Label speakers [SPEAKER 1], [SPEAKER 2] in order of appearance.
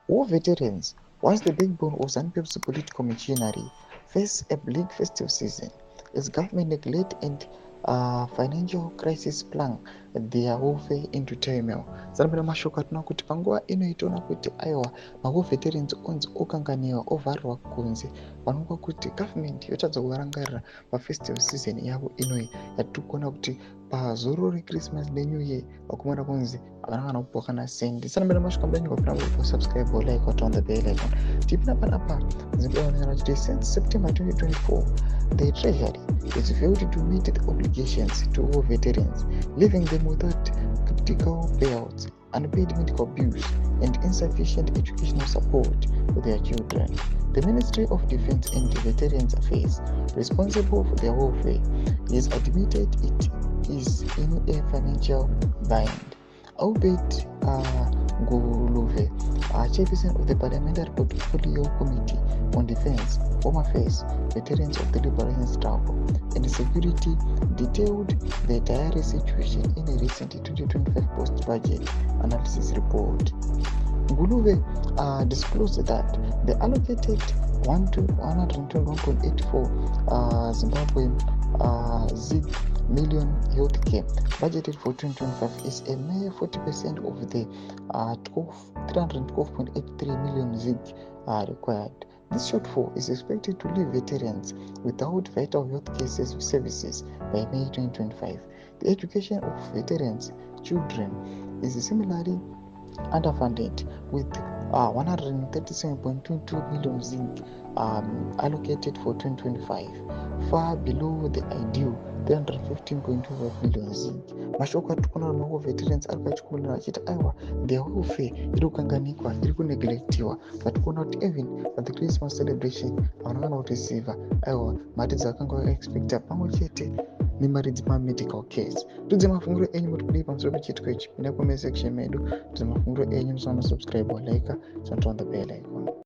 [SPEAKER 1] War veterans, once the backbone of ZANU-PF's political machinery, face a bleak festive season as government neglect and financial crisis plunge their warfare into turmoil. Zambira mashoko atinoona kuti panguva ino itoona kuti aiwa ma-war veterans onzi okanganiwa ovharirwa kunze panongwa kuti government yotadza kuvarangarira pafestive season yavo inoi yatiri kuona kuti pazoro rechristmas nenew year vakomana kunzi havana kana kupiwa kana sendi. Sanambira masvika mudanyorwa pina subscribe or like or on the bell icon. Tipina panapa zinoonekana kuti since September 2024 the treasury is failed to meet the obligations to war veterans, leaving them without critical payouts, unpaid medical bills, and insufficient educational support for their children. The Ministry of Defense and Veterans Affairs, responsible for their welfare, has admitted it is in a financial bind. Albeit Nguluve, chairperson of the Parliamentary Portfolio Committee on Defense, Home Affairs, Veterans of the Liberation Struggle, and Security, detailed the dire situation in a recent 2025 post-budget analysis report. Nguluve disclosed that the allocated 121.84 Zimbabwe ZiG million healthcare budgeted for 2025 is a mere 40% of the 312.83 million ZiG required. This shortfall is expected to leave veterans without vital healthcare services by May 2025. The education of veterans' children is similarly underfunded, with 137.22 million ZiG allocated for 2025, far below the ideal 315.25 million ZiG. Mashoko atikuona mawo veterans ari pachikuonera achiti aiwa their welfare iri kukanganikwa, iri kuneglectiwa. Vatikuona kuti even at the Christmas celebration havana kana kureceiva aiwa mari dzavakanga vakaexpecta pamwe chete nemari dzemamedical cares. Tudze mafungiro enyu muri kudii pamusoro pechitiko ichi? Pinda comment section medu tudze mafungiro enyu, musana subscribe or like, turn on the bell icon.